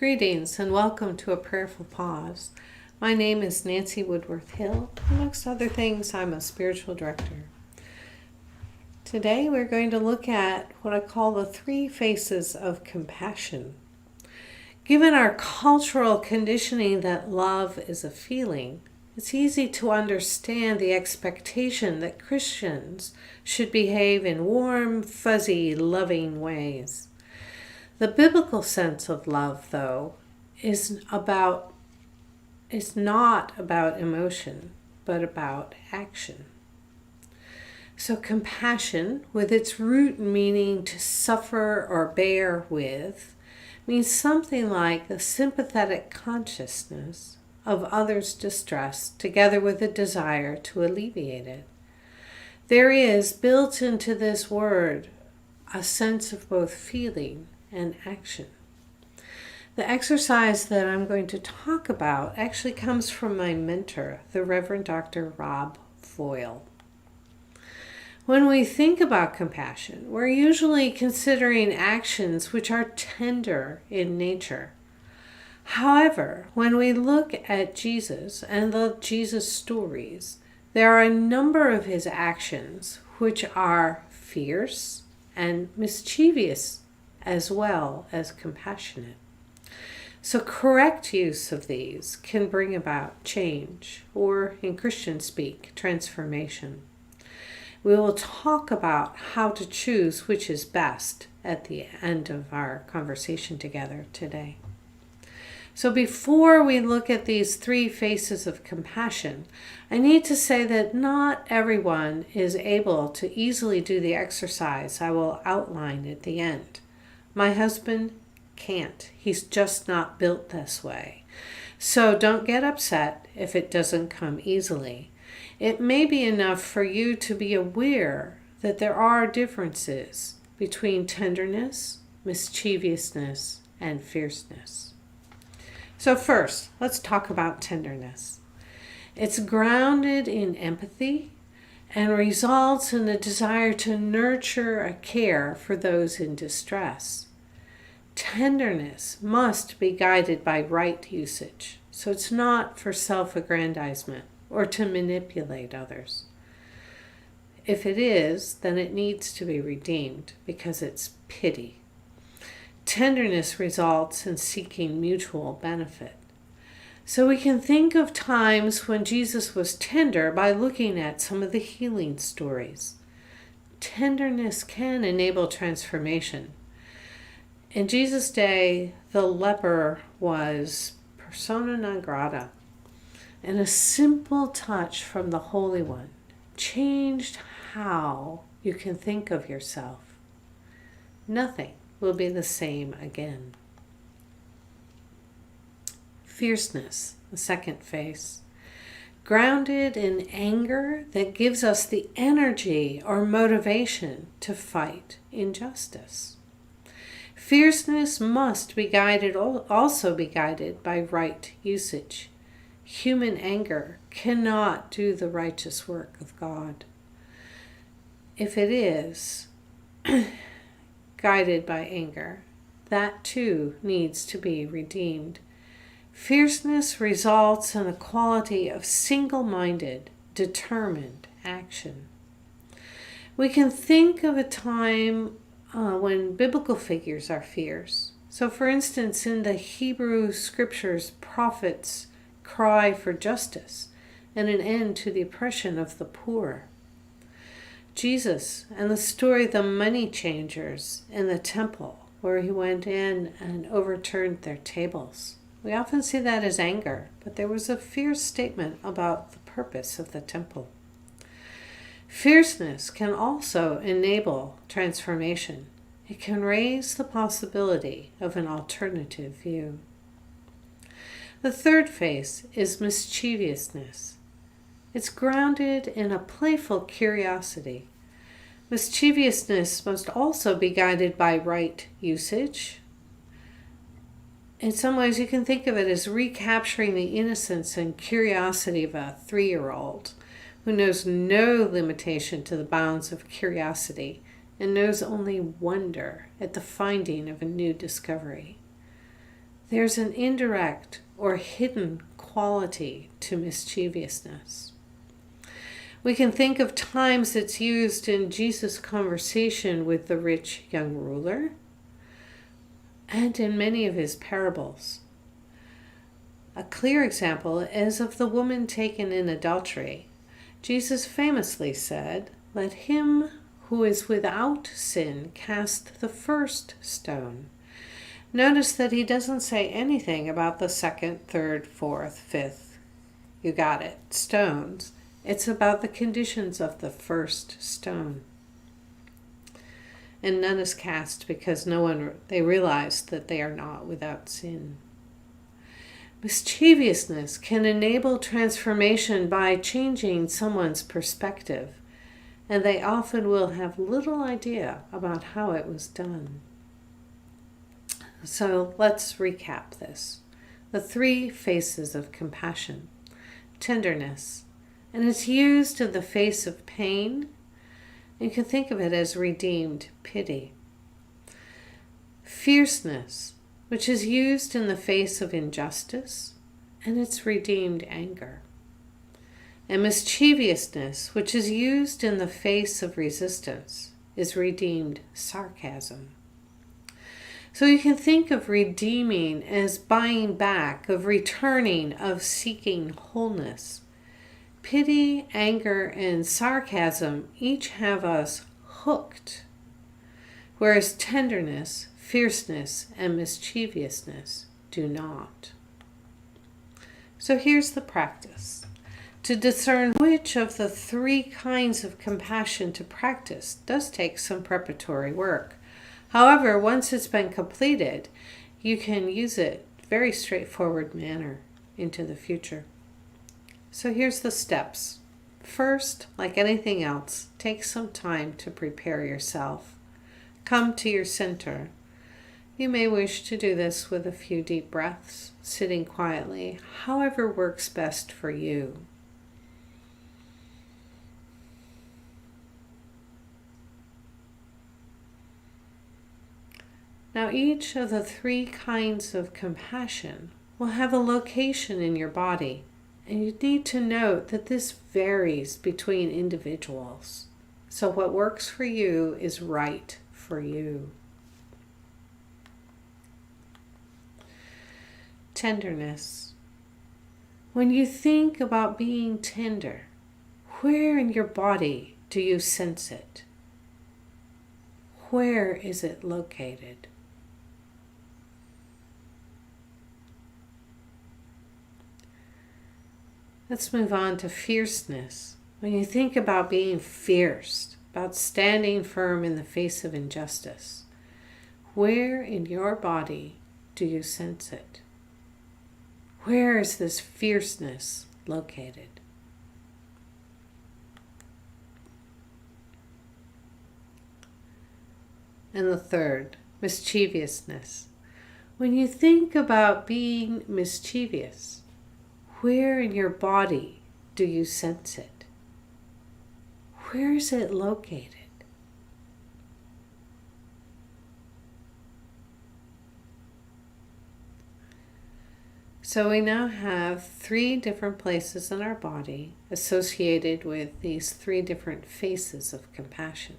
Greetings and welcome to a Prayerful Pause. My name is Nancy Woodworth-Hill. Amongst other things, I'm a spiritual director. Today we're going to look at what I call the three faces of compassion. Given our cultural conditioning that love is a feeling, it's easy to understand the expectation that Christians should behave in warm, fuzzy, loving ways. The biblical sense of love, though, is not about emotion, but about action. So compassion, with its root meaning to suffer or bear with, means something like a sympathetic consciousness of others' distress together with a desire to alleviate it. There is built into this word a sense of both feeling and action. The exercise that I'm going to talk about actually comes from my mentor, the Reverend Dr. Rob Foyle. When we think about compassion, we're usually considering actions which are tender in nature. However, when we look at Jesus and the Jesus stories, there are a number of his actions which are fierce and mischievous as well as compassionate. So correct use of these can bring about change, or in Christian speak, transformation. We will talk about how to choose which is best at the end of our conversation together today. So before we look at these three faces of compassion, I need to say that not everyone is able to easily do the exercise I will outline at the end. My husband can't. He's just not built this way. So don't get upset if it doesn't come easily. It may be enough for you to be aware that there are differences between tenderness, mischievousness, and fierceness. So first, let's talk about tenderness. It's grounded in empathy and results in the desire to nurture a care for those in distress. Tenderness must be guided by right usage, so it's not for self-aggrandizement or to manipulate others. If it is, then it needs to be redeemed because it's pity. Tenderness results in seeking mutual benefit. So we can think of times when Jesus was tender by looking at some of the healing stories. Tenderness can enable transformation. In Jesus' day, the leper was persona non grata, and a simple touch from the Holy One changed how you can think of yourself. Nothing will be the same again. Fierceness, the second face, grounded in anger that gives us the energy or motivation to fight injustice. Fierceness must be guided, also be guided by right usage. Human anger cannot do the righteous work of God. If it is guided by anger, that too needs to be redeemed. Fierceness results in a quality of single-minded, determined action. We can think of a time when biblical figures are fierce. So for instance, in the Hebrew scriptures, prophets cry for justice and an end to the oppression of the poor. Jesus and the story of the money changers in the temple, where he went in and overturned their tables. We often see that as anger, but there was a fierce statement about the purpose of the temple. Fierceness can also enable transformation. It can raise the possibility of an alternative view. The third face is mischievousness. It's grounded in a playful curiosity. Mischievousness must also be guided by right usage. In some ways, you can think of it as recapturing the innocence and curiosity of a 3-year-old who knows no limitation to the bounds of curiosity and knows only wonder at the finding of a new discovery. there's an indirect or hidden quality to mischievousness. We can think of times it's used in Jesus' conversation with the rich young ruler and in many of his parables. A clear example is of the woman taken in adultery. Jesus famously said, "Let him who is without sin cast the first stone." Notice that he doesn't say anything about the second, third, fourth, fifth, you got it, stones. It's about the conditions of the first stone. And none is cast because they realize that they are not without sin. Mischievousness can enable transformation by changing someone's perspective, and they often will have little idea about how it was done. So let's recap this. The 3 faces of compassion. Tenderness, and it's used in the face of pain. You can think of it as redeemed pity. Fierceness, which is used in the face of injustice, and it's redeemed anger. And mischievousness, which is used in the face of resistance, is redeemed sarcasm. So you can think of redeeming as buying back, of returning, of seeking wholeness. Pity, anger, and sarcasm each have us hooked, whereas tenderness, fierceness, and mischievousness do not. So here's the practice. To discern which of the 3 kinds of compassion to practice does take some preparatory work. However, once it's been completed, you can use it very straightforward manner into the future. So here's the steps. First, like anything else, take some time to prepare yourself. Come to your center. You may wish to do this with a few deep breaths, sitting quietly, however works best for you. Now, each of the 3 kinds of compassion will have a location in your body, and you need to note that this varies between individuals. So what works for you is right for you. Tenderness. When you think about being tender, where in your body do you sense it? Where is it located? Let's move on to fierceness. When you think about being fierce, about standing firm in the face of injustice, where in your body do you sense it? Where is this fierceness located? And the third, mischievousness. When you think about being mischievous, where in your body do you sense it? Where is it located? So we now have 3 different places in our body associated with these 3 different faces of compassion.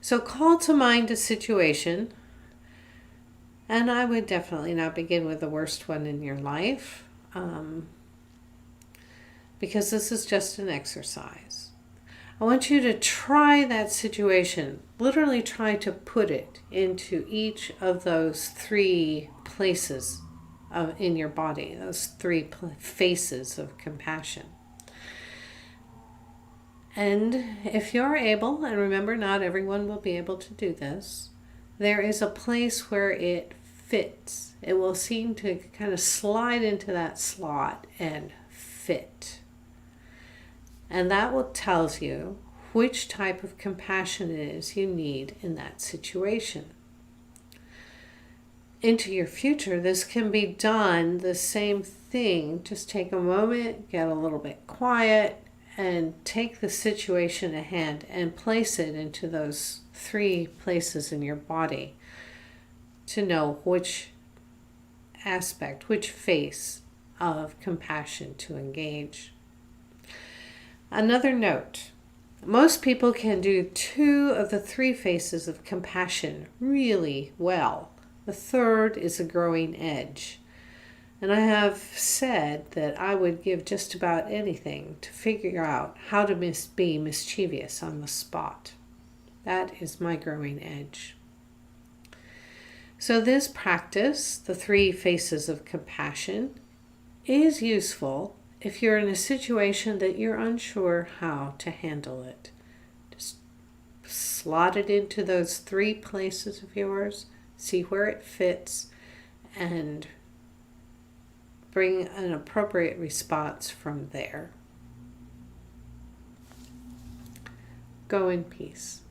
So call to mind a situation, and I would definitely not begin with the worst one in your life, because this is just an exercise. I want you to try that situation, literally try to put it into each of those 3 places in your body, those 3 faces of compassion. And if you're able, and remember not everyone will be able to do this, there is a place where it fits. It will seem to kind of slide into that slot and fit. And that will tells you which type of compassion it is you need in that situation. Into your future, this can be done the same thing. Just take a moment, get a little bit quiet, and take the situation at hand and place it into those 3 places in your body to know which aspect, which face of compassion to engage. Another note. Most people can do 2 of the 3 faces of compassion really well. The third is a growing edge. And I have said that I would give just about anything to figure out how to be mischievous on the spot. That is my growing edge. So this practice, the 3 faces of compassion, is useful if you're in a situation that you're unsure how to handle it. Just slot it into those 3 places of yours, see where it fits, and bring an appropriate response from there. Go in peace.